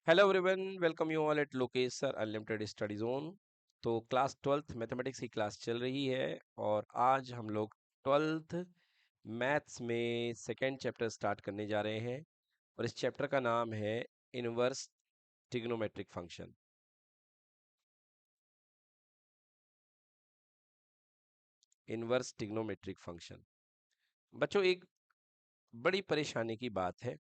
Hello everyone, welcome you all at Lokesh sir unlimited study zone. तो class 12th mathematics की class चल रही है और आज हम लोग 12th मैथ्स में सेकेंड चैप्टर स्टार्ट करने जा रहे हैं और इस चैप्टर का नाम है inverse trigonometric function. Inverse trigonometric function बच्चों, एक बड़ी परेशानी की बात है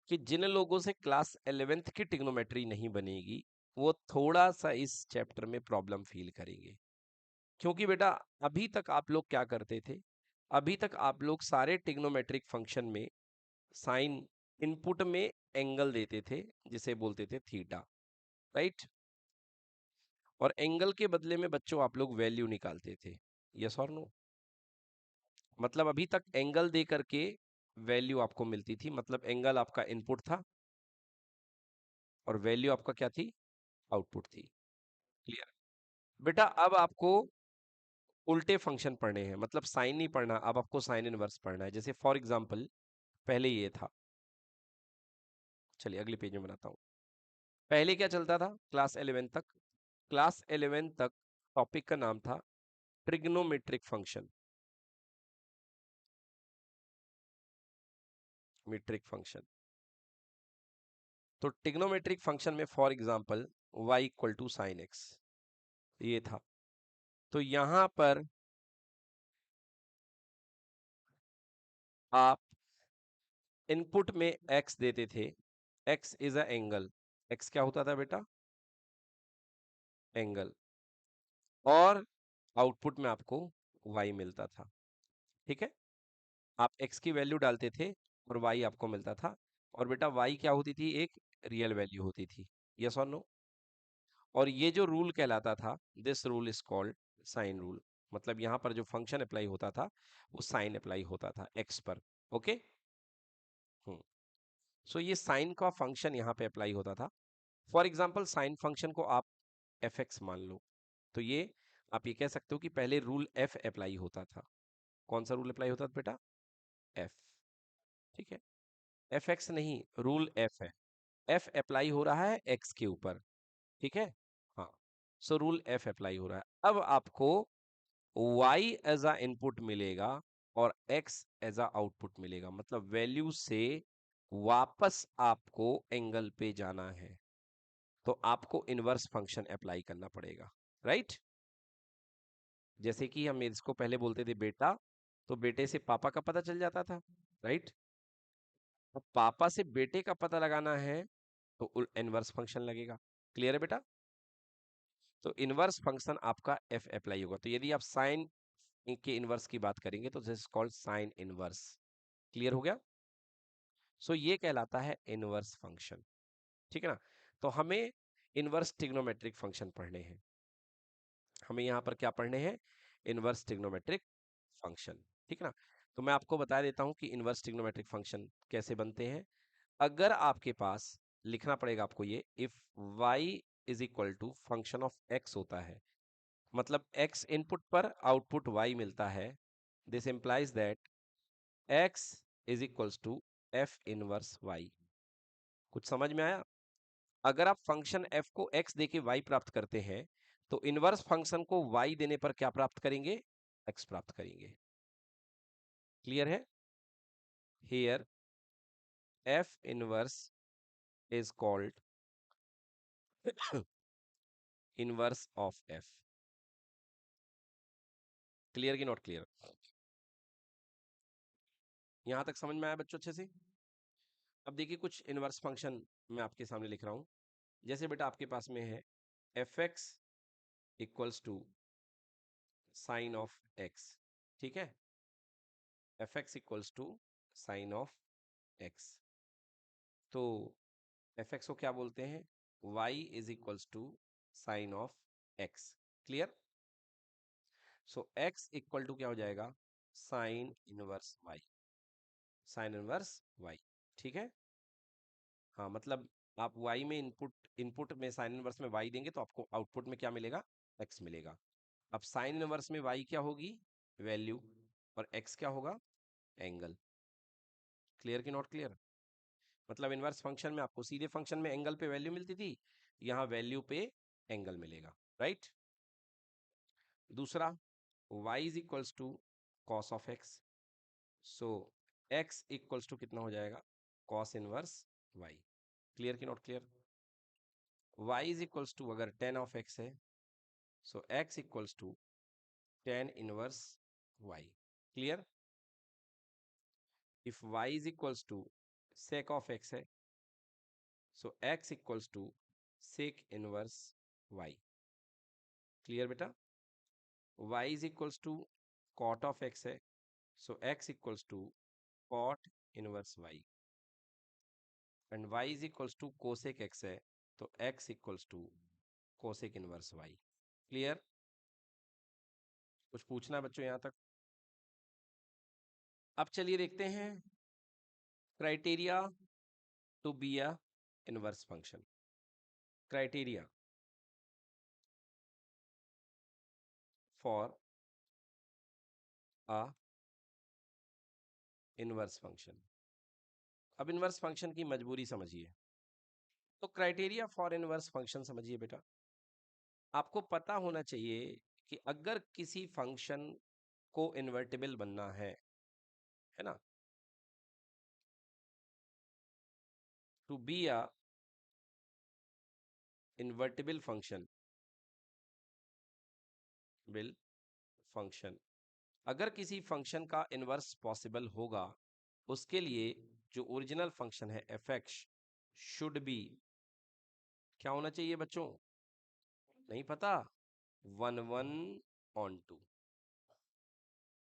कि जिन लोगों से क्लास 11th की ट्रिग्नोमेट्री नहीं बनेगी वो थोड़ा सा इस चैप्टर में प्रॉब्लम फील करेंगे। क्योंकि बेटा, अभी तक आप लोग क्या करते थे? अभी तक आप लोग सारे ट्रिग्नोमेट्रिक फंक्शन में साइन इनपुट में एंगल देते थे, जिसे बोलते थे थीटा, राइट? और एंगल के बदले में बच्चों आप लोग वैल्यू निकालते थे। यस और नो? मतलब अभी तक एंगल दे करके वैल्यू आपको मिलती थी, मतलब एंगल आपका इनपुट था और वैल्यू आपका क्या थी? आउटपुट थी। क्लियर? बेटा, अब आपको उल्टे फंक्शन पढ़ने हैं, मतलब साइन नहीं पढ़ना, अब आपको साइन इनवर्स पढ़ना है। जैसे फॉर एग्जांपल, पहले ये था, चलिए अगले पेज में बनाता हूँ। पहले क्या चलता था क्लास 11 तक? क्लास 11 तक टॉपिक का नाम था ट्रिग्नोमेट्रिक फंक्शन। Metric function. तो ट्रिग्नोमेट्रिक फंक्शन में for example y equal to sine x, ये था। तो यहां पर आप इनपुट में x देते थे। x is a angle. x क्या होता था बेटा? एंगल। और आउटपुट में आपको y मिलता था। ठीक है? आप x की वैल्यू डालते थे और y आपको मिलता था। और बेटा y क्या होती थी? एक रियल वैल्यू होती थी। यस और नो? और ये जो रूल कहलाता था, this rule is called sine rule. मतलब यहाँ पर जो फंक्शन अप्लाई होता था वो साइन अप्लाई होता था x पर। ओके? हम्म। सो ये साइन का फंक्शन यहाँ पे अप्लाई होता था। फॉर एग्जाम्पल, साइन फंक्शन को आप एफ एक्स मान लो, तो ये आप ये कह सकते हो कि पहले रूल एफ अप्लाई होता था। कौन सा रूल अप्लाई होता था बेटा? एफ। ठीक है? एफ एक्स नहीं, रूल एफ है। एफ अप्लाई हो रहा है एक्स के ऊपर। ठीक है? हाँ। सो रूल एफ अप्लाई हो रहा है। अब आपको y एज अ इनपुट मिलेगा और x एज अ आउटपुट मिलेगा। मतलब वैल्यू से वापस आपको एंगल पे जाना है, तो आपको इनवर्स फंक्शन अप्लाई करना पड़ेगा, राइट? जैसे कि हम इसको पहले बोलते थे बेटा, तो बेटे से पापा का पता चल जाता था, राइट? तो पापा से बेटे का पता लगाना है तो इनवर्स फंक्शन लगेगा। क्लियर है बेटा? तो इनवर्स फंक्शन आपका एफ अप्लाई होगा। तो यदि आप साइन के इनवर्स की बात करेंगे तो this is called sine inverse. Clear हो गया? सो ये कहलाता है इनवर्स फंक्शन। ठीक है ना? तो हमें इनवर्स ट्रिग्नोमेट्रिक फंक्शन पढ़ने हैं। हमें यहाँ पर क्या पढ़ने हैं? Inverse trigonometric function. ठीक है ना? तो मैं आपको बता देता हूँ कि इनवर्स ट्रिग्नोमेट्रिक फंक्शन कैसे बनते हैं। अगर आपके पास, लिखना पड़ेगा आपको ये, if y is equal to function of x होता है, मतलब x इनपुट पर आउटपुट y मिलता है, this implies that x is equals to f inverse y। कुछ समझ में आया? अगर आप फंक्शन f को x देके y प्राप्त करते हैं तो इनवर्स फंक्शन को y देने पर क्या प्राप्त करेंगे? x प्राप्त करेंगे। क्लियर है? Here f inverse is called inverse of f। Clear की नॉट क्लियर? यहां तक समझ में आया बच्चों अच्छे से? अब देखिए, कुछ इनवर्स फंक्शन मैं आपके सामने लिख रहा हूं। जैसे बेटा आपके पास में है f x equals to sine of x. ठीक है? F x equals to sine of x. तो एफ एक्स को क्या बोलते हैं? Y is equals to sine of x. Clear? So x equal to क्या हो जाएगा? Sine inverse y. Sine inverse y. ठीक है? हाँ, मतलब आप y में इनपुट इनपुट में साइन इनवर्स में y देंगे तो आपको आउटपुट में क्या मिलेगा? x मिलेगा। अब साइन इनवर्स में y क्या होगी? वैल्यू। और x क्या होगा? एंगल। क्लियर की नॉट क्लियर? मतलब इनवर्स फंक्शन में आपको सीधे फंक्शन में एंगल पे वैल्यू मिलती थी, यहाँ वैल्यू पे एंगल मिलेगा, राइट। दूसरा, y is equals to cos of x, so x equals to कितना हो जाएगा, कॉस इनवर्स y। क्लियर कि not clear? y is equals to अगर tan ऑफ x है, so x equals to tan inverse y। Clear? If y is equals to sec of x है, so x equals to sec inverse y। Clear बेटा? y is equals to cot of x है, so x equals to cot inverse y। And y is equals to cosec x है, तो x equals to cosec inverse y। Clear? कुछ पूछना है बच्चों यहां तक? अब चलिए देखते हैं criteria to be a inverse function. Criteria for a inverse function. अब इनवर्स फंक्शन की मजबूरी समझिए। तो क्राइटेरिया फॉर इनवर्स फंक्शन समझिए बेटा, आपको पता होना चाहिए कि अगर किसी फंक्शन को इन्वर्टिबल बनना है ना, to be a invertible function, बिल फंक्शन, अगर किसी फंक्शन का इनवर्स पॉसिबल होगा, उसके लिए जो ओरिजिनल फंक्शन है एफ एक्स शुड बी, क्या होना चाहिए बच्चों? नहीं पता? 1 1 ऑन 2।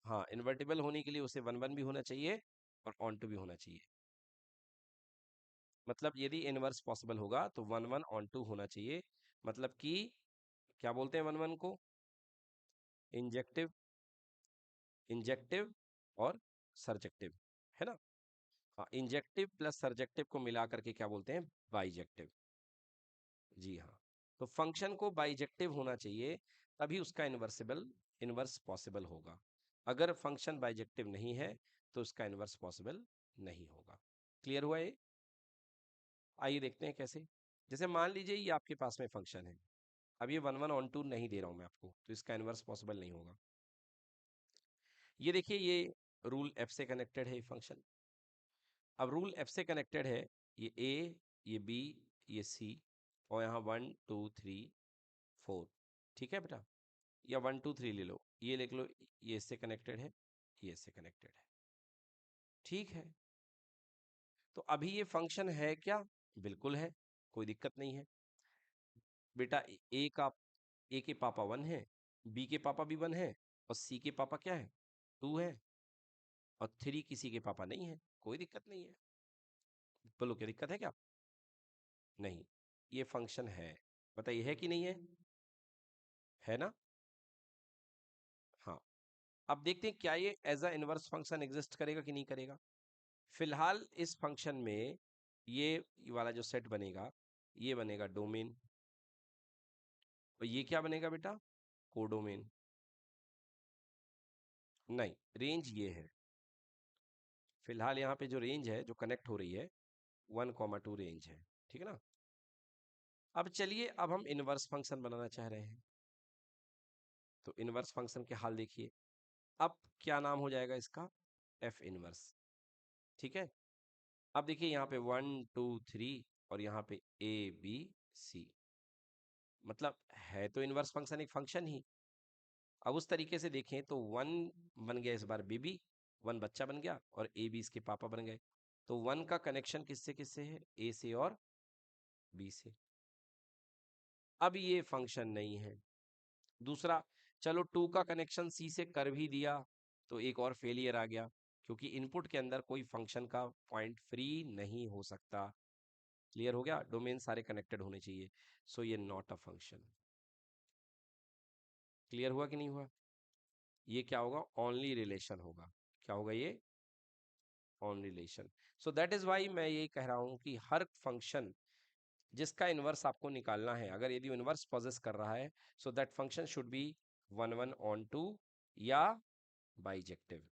हाँ, इन्वर्टिबल होने के लिए उसे 1 1 भी होना चाहिए और ऑन 2 भी होना चाहिए। मतलब यदि इनवर्स पॉसिबल होगा तो 1 1 ऑन 2 होना चाहिए। मतलब कि क्या बोलते हैं 1 1 को? इंजेक्टिव, इंजेक्टिव और सरजेक्टिव, है ना? हाँ, इंजेक्टिव प्लस सरजेक्टिव को मिला करके क्या बोलते हैं? बाइजेक्टिव। जी हाँ। तो फंक्शन को बाइजेक्टिव होना चाहिए, तभी उसका इनवर्स पॉसिबल होगा। अगर फंक्शन बाइजेक्टिव नहीं है तो उसका इनवर्स पॉसिबल नहीं होगा। क्लियर हुआ ये? आइए देखते हैं कैसे। जैसे मान लीजिए ये आपके पास में फंक्शन है, अब ये 1 1 ऑन 2 नहीं दे रहा हूं मैं आपको, तो इसका इनवर्स पॉसिबल नहीं होगा। ये देखिए, ये रूल एफ से कनेक्टेड है ये फंक्शन। अब रूल एफ से कनेक्टेड है, ये ए, ये बी, ये सी, और यहाँ 1 2 3 4। ठीक है बेटा? या 1 2 3 ले लो, ये लिख लो, ये इससे कनेक्टेड है, ये इससे कनेक्टेड है। ठीक है? तो अभी ये फंक्शन है क्या? बिल्कुल है, कोई दिक्कत नहीं है बेटा। ए के पापा 1 है, बी के पापा भी 1 है, और सी के पापा क्या है? 2 है, और 3 किसी के पापा नहीं है, कोई दिक्कत नहीं है। बोलो क्या दिक्कत है क्या? नहीं, ये फंक्शन है। बताइए है कि नहीं है? है ना? हाँ। अब देखते हैं क्या ये as a inverse function exist करेगा कि नहीं करेगा। फिलहाल इस फंक्शन में ये वाला जो सेट बनेगा, ये बनेगा डोमेन, और ये क्या बनेगा बेटा? कोडोमेन। नहीं, रेंज ये है। फिलहाल यहाँ पे जो रेंज है जो कनेक्ट हो रही है 1 2 रेंज है। ठीक है ना? अब चलिए, अब हम इनवर्स फंक्शन बनाना चाह रहे हैं, तो इनवर्स फंक्शन के हाल देखिए। अब क्या नाम हो जाएगा इसका? F inverse. ठीक है? अब देखिए यहाँ पे 1 2 3, और यहाँ पे ए बी सी, मतलब है तो इनवर्स फंक्शन एक फंक्शन ही। अब उस तरीके से देखें तो 1 बन गया इस बार बेबी, 1 बच्चा बन गया, और ए बी इसके पापा बन गए। तो 1 का कनेक्शन किससे किससे है? ए से और बी से। अब ये फंक्शन नहीं है। दूसरा, चलो 2 का कनेक्शन सी से कर भी दिया, तो एक और फेलियर आ गया, क्योंकि इनपुट के अंदर कोई फंक्शन का पॉइंट फ्री नहीं हो सकता। क्लियर हो गया? डोमेन सारे कनेक्टेड होने चाहिए, सो ये नॉट अ फंक्शन। क्लियर हुआ कि नहीं हुआ? ये क्या होगा? ओनली रिलेशन होगा। क्या होगा ये? On relation. So that is why मैं ये कह रहा हूं कि हर फंक्शन जिसका इनवर्स आपको निकालना है, अगर यदि इनवर्स पॉजेस कर रहा है, so that function should be 1 1 on 2 या बाइजेक्टिव।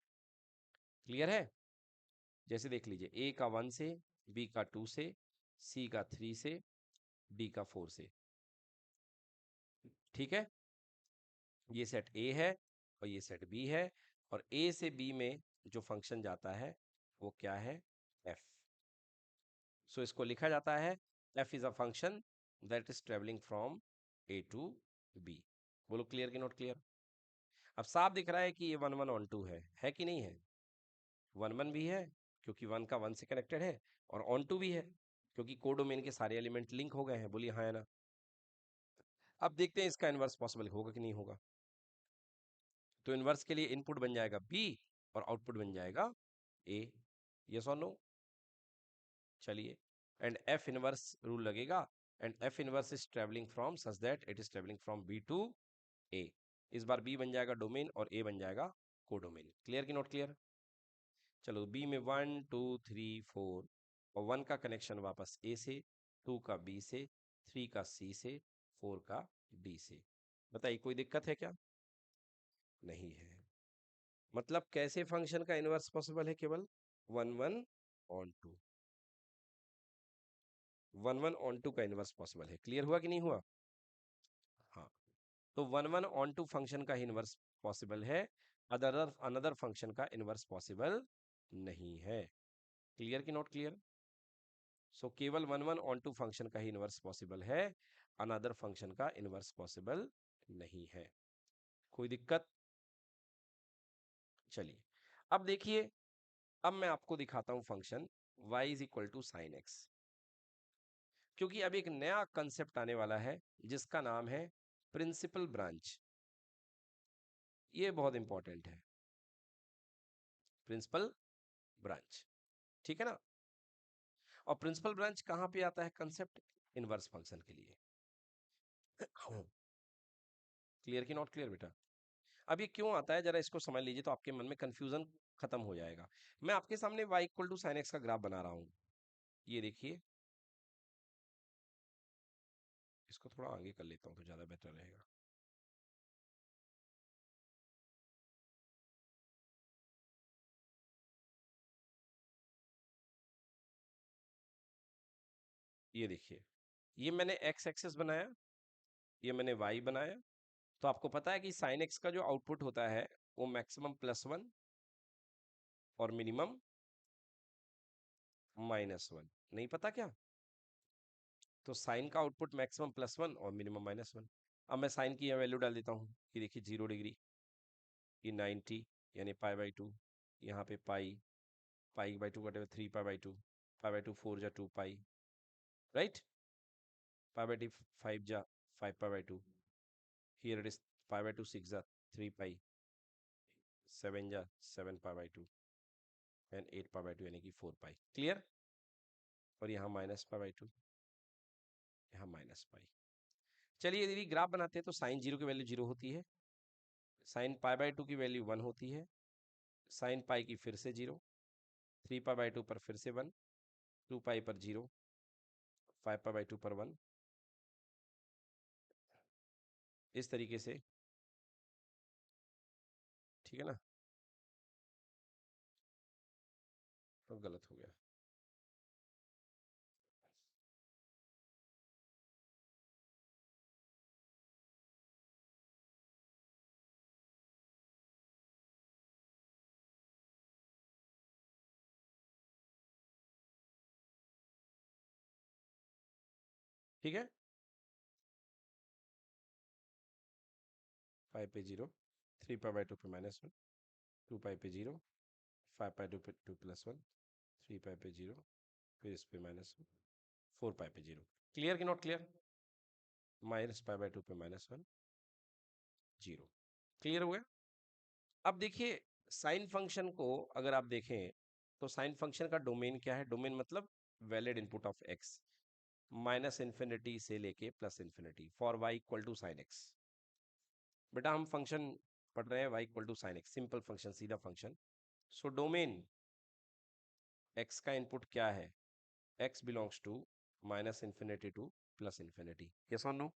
क्लियर है? जैसे देख लीजिए, ए का 1 से बी का 2 से, सी का 3 से, डी का 4 से। ठीक है, ये सेट ए है और ये सेट बी है, और ए से बी में जो फंक्शन जाता है वो क्या है, एफ। सो इसको लिखा जाता है f is a function that is travelling from A to B. बोलो क्लियर कि नॉट क्लियर? अब साफ दिख रहा है कि ये 1 1 ऑन 2 है कि नहीं है? 1 1 भी है क्योंकि 1 का 1 से कनेक्टेड है, और ऑन 2 भी है क्योंकि कोडोमेन के सारे एलिमेंट लिंक हो गए हैं। बोलिए हाँ या ना? अब देखते हैं इसका इनवर्स पॉसिबल होगा कि नहीं होगा। तो इनवर्स के लिए इनपुट बन जाएगा बी और आउटपुट बन जाएगा ए। यस और नो? चलिए, एंड एफ इनवर्स रूल लगेगा, and f inverse is travelling from such that it is travelling from B to A. इस बार बी बन जाएगा डोमेन और ए बन जाएगा कोडोमेन। क्लियर कि नॉट क्लियर? चलो, बी में 1 2 3 4, और 1 का कनेक्शन वापस ए से, 2 का बी से, 3 का सी से, 4 का डी से। बताइए कोई दिक्कत है क्या? नहीं है। मतलब कैसे फंक्शन का इनवर्स पॉसिबल है? केवल 1 1 ऑन 2, 1 1 ऑन 2 का इनवर्स पॉसिबल है। क्लियर हुआ कि नहीं हुआ? हाँ, तो 1 1 ऑन 2 फंक्शन का इनवर्स पॉसिबल है, अदर अनदर फंक्शन का इनवर्स पॉसिबल नहीं है। क्लियर कि नॉट क्लियर? सो केवल 1 1 ऑन 2 फंक्शन का ही इनवर्स पॉसिबल है, अनदर फंक्शन का इनवर्स पॉसिबल नहीं है। कोई दिक्कत? चलिए, अब देखिए, अब मैं आपको दिखाता हूं function y is equal to sine x, क्योंकि अब एक नया कंसेप्ट आने वाला है जिसका नाम है प्रिंसिपल ब्रांच। ये बहुत इंपॉर्टेंट है, प्रिंसिपल ब्रांच। ठीक है ना? और प्रिंसिपल ब्रांच कहां पे आता है कंसेप्ट? इनवर्स फंक्शन के लिए। क्लियर कि नॉट क्लियर बेटा? अब ये क्यों आता है जरा इसको समझ लीजिए, तो आपके मन में कंफ्यूजन खत्म हो जाएगा। मैं आपके सामने y equal to sine x का ग्राफ बना रहा हूं, ये देखिए। इसको थोड़ा आगे कर लेता हूं तो ज्यादा बेटर रहेगा। ये देखिए, ये मैंने x एक्सेस बनाया, ये मैंने y बनाया। तो आपको पता है कि साइन एक्स का जो आउटपुट होता है वो मैक्सिमम +1 और मिनिमम -1। नहीं पता क्या? तो साइन का आउटपुट मैक्सिमम +1 और मिनिमम -1। अब मैं साइन की वैल्यू डाल देता हूँ, ये देखिए 0 डिग्री, ये 90 यानी π/2, यहाँ पे π/2 कटे 3π/2, π/2 4 जा 2π, राइट? π/2 5 जा 5π/2, here it is π/2 6 जा 3π, 7 जा 7π/2 एंड 8π/2 यानी कि 4π। क्लियर? और यहाँ -π/2, यहाँ -π। चलिए, यदि ग्राफ बनाते हैं तो साइन 0 की वैल्यू 0 होती है, साइन π/2 की वैल्यू 1 होती है, साइन पाई की फिर से 0, 3π/2 पर फिर से 1, 2π पर 0, 5π/2 पर 1, इस तरीके से। ठीक है ना? तो गलत हो गया। ठीक है, 5 पे 0, 3π/2 पे -1, 2π पे 0, 5π2 पे 2 +1, 3π पे 0, फिर इस पे -1, 4π पे 0। क्लियर कि नॉट क्लियर? -π/2 पे -1, 0। क्लियर हो गया? अब देखिए, साइन फंक्शन को अगर आप देखें तो साइन फंक्शन का डोमेन क्या है? डोमेन मतलब वैलिड इनपुट ऑफ x, -∞ से लेके +∞ for y equal to sine x. बेटा हम फंक्शन पढ़ रहे हैं y equal to sine x, simple function, सीधा फंक्शन। सो डोमेन x का इनपुट क्या है? x belongs to -∞ to +∞। Yes और नो?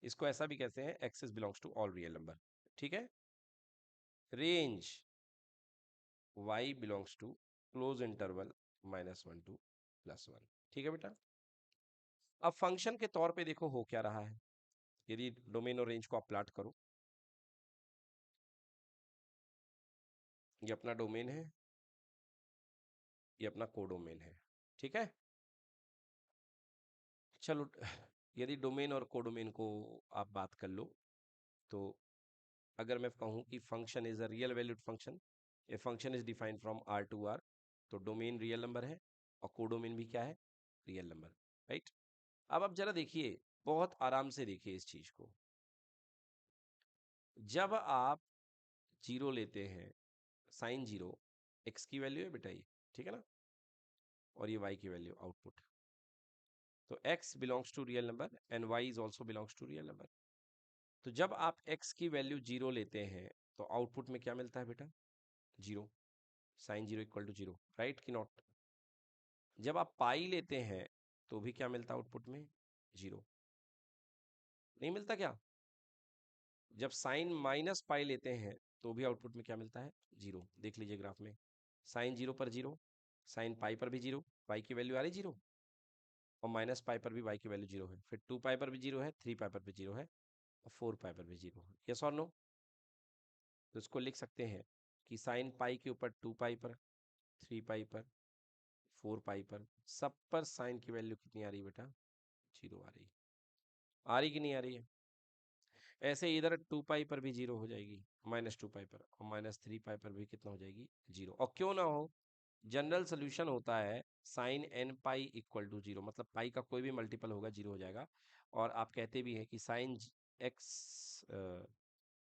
इसको ऐसा भी कहते हैं x is belongs to all real number. ठीक है? Range y belongs to close interval -1 to +1। ठीक है बेटा। अब फंक्शन के तौर पे देखो हो क्या रहा है, यदि डोमेन और रेंज को आप प्लाट करो, ये अपना डोमेन है, ये अपना कोडोमेन है। ठीक है, चलो यदि डोमेन और कोडोमेन को आप बात कर लो, तो अगर मैं कहूं कि function is a real valued function, a function is defined from R to R, तो डोमेन रियल नंबर है और कोडोमेन भी क्या है, रियल नंबर। राइट। अब आप जरा देखिए, बहुत आराम से देखिए इस चीज को। जब आप जीरो लेते हैं, साइन जीरो, एक्स की वैल्यू है बेटा ये, ठीक है ना, और ये वाई की वैल्यू आउटपुट, तो x belongs to real number and y is also belongs to real number. तो जब आप x की वैल्यू जीरो लेते हैं तो आउटपुट में क्या मिलता है बेटा, zero, sine zero equal to zero, right कि नॉट। जब आप पाई लेते हैं तो भी क्या मिलता है आउटपुट में, जीरो, नहीं मिलता क्या। जब साइन माइनस पाई लेते हैं तो भी आउटपुट में क्या मिलता है, जीरो। देख लीजिए ग्राफ में, साइन जीरो पर जीरो, साइन पाई पर भी जीरो, पाई की वैल्यू आ रही जीरो, और माइनस पाई पर भी वाई की वैल्यू जीरो है, फिर 2 पाई पर भी जीरो है, 3 पाई पर भी जीरो है, और 4 पाई पर भी जीरो है। यस और नो। तो इसको लिख सकते हैं कि साइन पाई के ऊपर 2 पाई पर, 3 पाई पर, 4 पाई पर, सब पर साइन की वैल्यू कितनी आ रही है बेटा, जीरो आ रही है। आ रही कि नहीं आ रही है। ऐसे इधर 2 पाई पर भी जीरो हो जाएगी, -2 पाई पर, और -3 पाई पर भी कितना हो जाएगी, जीरो। और क्यों ना हो, जनरल सोल्यूशन होता है sine n pi equal to zero, मतलब पाई का कोई भी मल्टीपल होगा जीरो हो जाएगा। और आप कहते भी हैं कि sine x,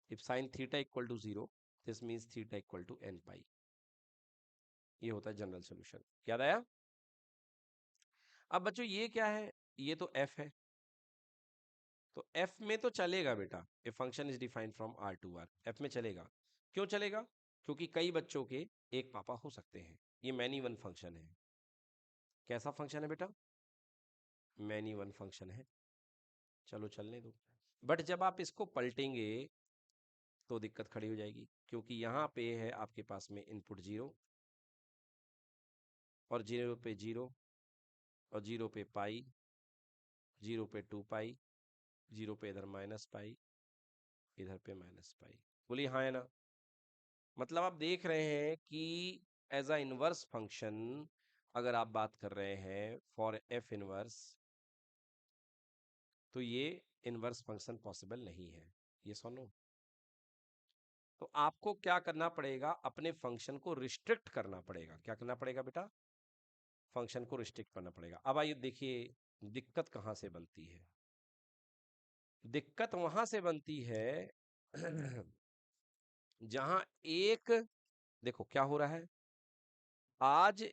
if sine theta equal to zero, this means theta equal to n pi. ये होता है जनरल सोल्यूशन। याद आया। अब बच्चों ये क्या है, ये तो एफ है, तो एफ में तो चलेगा बेटा, a function is defined from R to R, F में चलेगा। क्यों चलेगा, क्योंकि कई बच्चों के एक पापा हो सकते हैं, ये मैनी वन फंक्शन है। कैसा फंक्शन है बेटा, मैनी वन फंक्शन है, चलो चलने दो। बट जब आप इसको पलटेंगे तो दिक्कत खड़ी हो जाएगी, क्योंकि यहाँ पे है आपके पास में इनपुट जीरो, और जीरो पे जीरो, और जीरो पे पाई, जीरो पे 2 पाई, जीरो पे इधर माइनस पाई, इधर पे माइनस पाई। बोलिए हाँ है ना। मतलब आप देख रहे हैं कि एज अ इनवर्स फंक्शन अगर आप बात कर रहे हैं फॉर एफ इनवर्स, तो ये इनवर्स फंक्शन पॉसिबल नहीं है। ये सुनो, तो आपको क्या करना पड़ेगा, अपने फंक्शन को रिस्ट्रिक्ट करना पड़ेगा। क्या करना पड़ेगा बेटा, फंक्शन को रिस्ट्रिक्ट करना पड़ेगा। अब आइए देखिए दिक्कत कहां से बनती है। दिक्कत वहां से बनती है जहां एक, देखो क्या हो रहा है, आज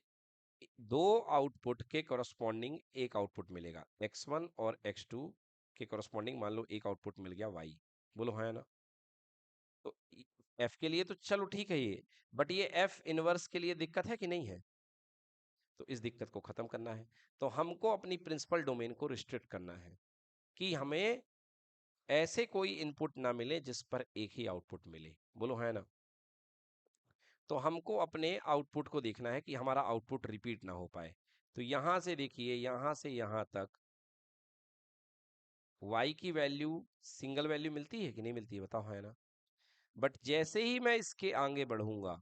दो आउटपुट के करस्पॉन्डिंग एक आउटपुट मिलेगा, x1 और x2 के करस्पॉन्डिंग मान लो एक आउटपुट मिल गया y। बोलो हाँ या ना। तो f के लिए तो चलो ठीक है ये, बट ये f इनवर्स के लिए दिक्कत है कि नहीं है। तो इस दिक्कत को खत्म करना है, तो हमको अपनी प्रिंसिपल डोमेन को रिस्ट्रिक्ट करना है कि हमें ऐसे कोई इनपुट ना मिले जिस पर एक ही आउटपुट मिले। बोलो है ना। तो हमको अपने आउटपुट को देखना है कि हमारा आउटपुट रिपीट ना हो पाए। तो यहां से देखिए, यहां से यहां तक y की वैल्यू सिंगल वैल्यू मिलती है कि नहीं मिलती है, बताओ है ना। बट जैसे ही मैं इसके आगे बढ़ूंगा,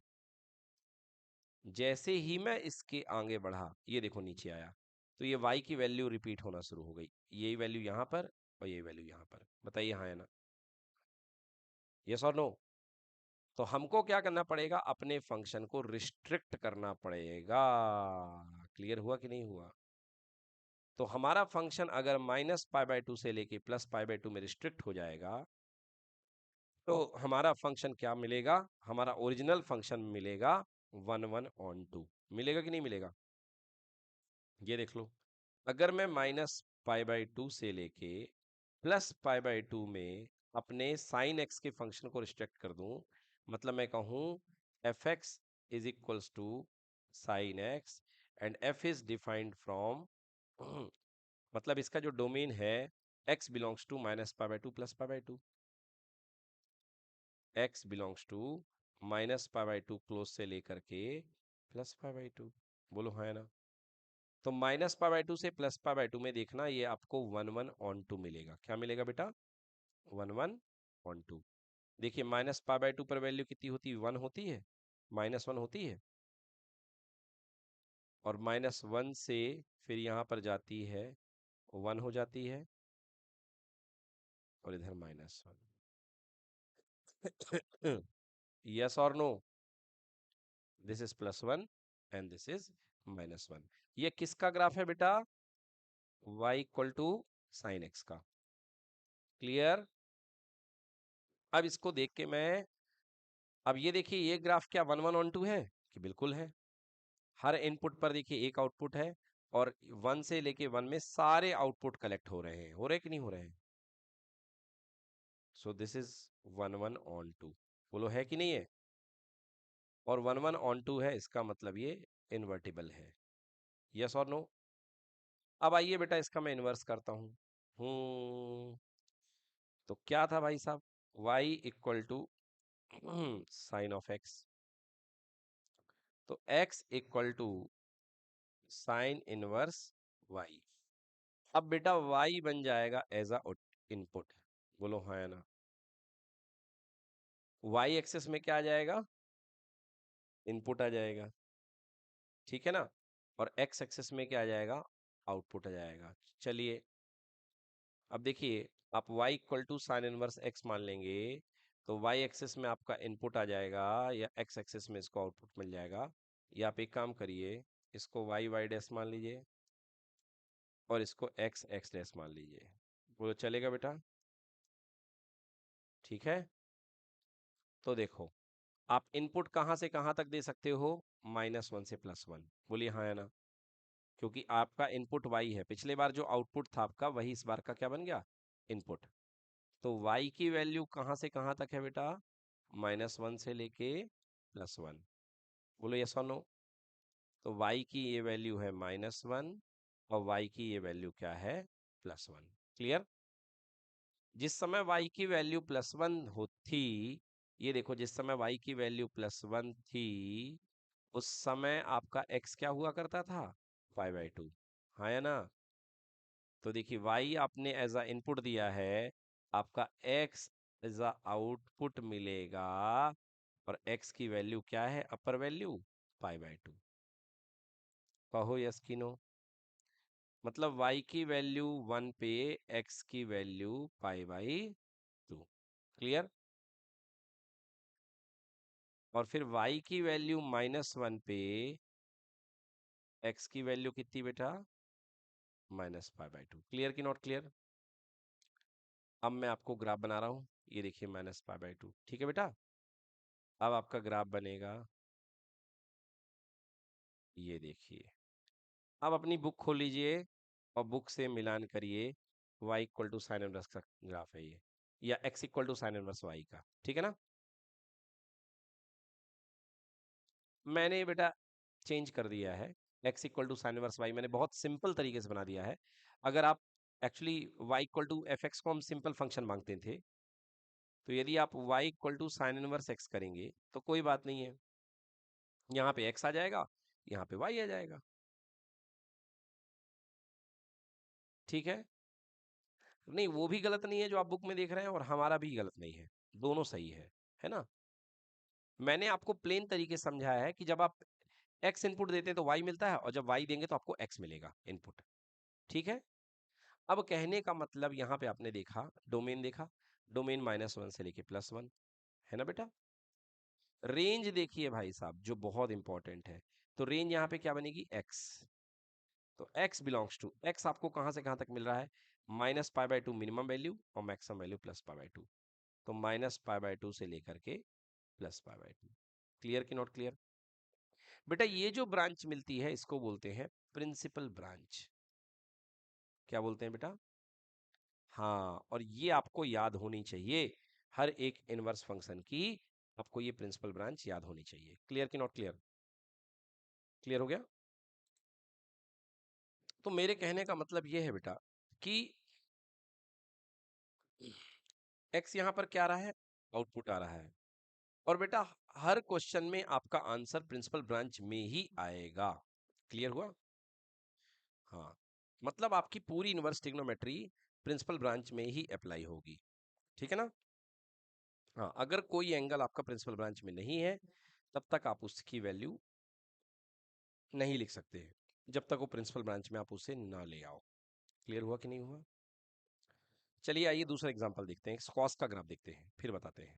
जैसे ही मैं इसके आगे बढ़ा, ये देखो नीचे आया, तो ये y की वैल्यू रिपीट होना शुरू हो गई, यही वैल्यू यहाँ पर और ये वैल्यू यहाँ पर। बताइए हाँ है ना, यस और नो। तो हमको क्या करना पड़ेगा, अपने फंक्शन को रिस्ट्रिक्ट करना पड़ेगा। क्लियर हुआ कि नहीं हुआ। तो हमारा फंक्शन अगर -π/2 से लेके +π/2 में रिस्ट्रिक्ट हो जाएगा, तो हमारा फंक्शन क्या मिलेगा, हमारा ओरिजिनल फंक्शन मिलेगा 1 1 on 2। मिलेगा कि नहीं मिलेगा, ये देख लो। अगर मैं -π/2 से लेके +π/2 में अपने साइन एक्स के फंक्शन को रिस्ट्रिक्ट कर दूं, मतलब मैं कहूं f x is equals to sine x and f is defined from मतलब इसका जो डोमेन है x belongs to -π/2 +π/2, x belongs to -π/2 close से लेकर के +π/2। बोलो हाँ या ना। तो -π/2 से +π/2 में देखना, ये आपको 1/1 मिलेगा। क्या मिलेगा बेटा? 1/1। देखिए -π/2 पर वैल्यू कितनी होती है? 1 होती है, -1 होती है, और -1 से फिर यहाँ पर जाती है 1 हो जाती है, और इधर -1। यस और no? This is +1 and this is -1। ये किसका ग्राफ है बेटा? y equal to sine x का। क्लियर? अब इसको देख के मैं, अब ये देखिए, ये ग्राफ क्या 1/1 है? कि बिल्कुल है। हर इनपुट पर देखिए एक आउटपुट है, और 1 से लेके 1 में सारे आउटपुट कलेक्ट हो रहे कि नहीं हो रहे हैं? So this is 1/1। बोलो है कि नहीं है? और 1/1 है, इसका मतलब ये इन्वर्टिबल है। यस और नो? अब आइए बेटा, इसका मैं इन्वर्स करता हूं। तो क्या था भाई साहब? y equal to sine of x, तो x equal to sine inverse y। अब बेटा y बन जाएगा एज अ इनपुट। बोलो हाँ या ना? y एक्सेस में क्या आ जाएगा? इनपुट आ जाएगा, ठीक है ना? और x एक्सेस में क्या आ जाएगा? आउटपुट आ जाएगा। चलिए, अब देखिए, आप y equal to sine inverse x मान लेंगे, तो y एक्सेस में आपका इनपुट आ जाएगा, या x एक्सेस में इसको आउटपुट मिल जाएगा। या आप एक काम करिए, इसको y डैश मान लीजिए, और इसको x डैश मान लीजिए। बोलो चलेगा बेटा? ठीक है। तो देखो, आप इनपुट कहाँ से कहाँ तक दे सकते हो? -1 से +1। बोलिए हाँ या ना? क्योंकि आपका इनपुट y है, पिछले बार जो आउटपुट था आपका, वही इस बार का क्या बन गया? इनपुट। तो y की वैल्यू कहाँ से कहाँ तक है बेटा? -1 से लेके +1। बोलो यस और नो? तो y की ये वैल्यू है -1, और y की ये वैल्यू क्या है? +1। क्लियर? जिस समय y की वैल्यू +1 थी, ये देखो, जिस समय y की वैल्यू +1 थी, उस समय आपका x क्या हुआ करता था? π/2। हाँ या ना? तो देखिए, y आपने एज अ इनपुट दिया है, आपका x एज अ आउटपुट मिलेगा, और x की वैल्यू क्या है? Upper value π/2। कहो यस की नो? मतलब y की वैल्यू 1 पे x की वैल्यू π/2। क्लियर? और फिर y की वैल्यू -1 पे x की वैल्यू कितनी बेटा? -π/2। क्लियर कि नॉट क्लियर? अब मैं आपको ग्राफ बना रहा हूं, ये देखिए -π/2। ठीक है बेटा? अब आपका ग्राफ बनेगा, ये देखिए। अब अपनी बुक खोल लीजिए, और बुक से मिलान करिए। y equal to sine inverse का ग्राफ है ये, या x equal to sine inverse y का। ठीक है ना? मैंने बेटा चेंज कर दिया है, x equal to sine inverse y मैंने बहुत सिंपल तरीके से बना दिया है। अगर आप actually y equal to fx को हम सिंपल फंक्शन मांगते थे, तो यदि आप y equal to sine inverse x करेंगे तो कोई बात नहीं है, यहाँ पे x आ जाएगा, यहाँ पे y आ जाएगा। ठीक है? नहीं, वो भी गलत नहीं है जो आप बुक में देख रहे हैं, और हमारा भी गलत नहीं है, दोनों सही है ना? मैंने आपको प्लेन तरीके से समझाया है कि जब आप x इनपुट देते हैं तो y मिलता है, और जब y देंगे तो आपको x मिलेगा इनपुट। ठीक है? अब कहने का मतलब, यहाँ पे आपने देखा, डोमेन देखा, डोमेन -1 से लेके +1, है ना बेटा? रेंज देखिए भाई साहब, जो बहुत इंपॉर्टेंट है, तो रेंज यहाँ पे क्या बनेगी? x। तो x बिलोंग्स टू x, आपको कहाँ से कहाँ तक मिल रहा है? -π/2 मिनिमम वैल्यू, और मैक्सिमम वैल्यू +π/2। तो -π/2 से लेकर के +π/2। क्लियर कि नॉट क्लियर? बेटा ये जो ब्रांच मिलती है, इसको बोलते हैं प्रिंसिपल ब्रांच। क्या बोलते हैं बेटा? हाँ, और ये आपको याद होनी चाहिए, हर एक इनवर्स फंक्शन की आपको ये प्रिंसिपल ब्रांच याद होनी चाहिए। क्लियर कि नॉट क्लियर? क्लियर हो गया? तो मेरे कहने का मतलब ये है बेटा, कि x यहाँ पर क्या आ रहा है? आउटपुट आ रहा है। और बेटा, हर क्वेश्चन में आपका आंसर प्रिंसिपल ब्रांच में ही आएगा। क्लियर हुआ? हाँ, मतलब आपकी पूरी इनवर्स ट्रिग्नोमेट्री प्रिंसिपल ब्रांच में ही अप्लाई होगी, ठीक है ना? हाँ, अगर कोई एंगल आपका प्रिंसिपल ब्रांच में नहीं है तब तक आप उसकी वैल्यू नहीं लिख सकते, जब तक वो प्रिंसिपल ब्रांच में आप उसे ना ले आओ। क्लियर हुआ कि नहीं हुआ? चलिए आइए दूसरा एग्जांपल देखते हैं, कॉस का ग्राफ देखते हैं, फिर बताते हैं।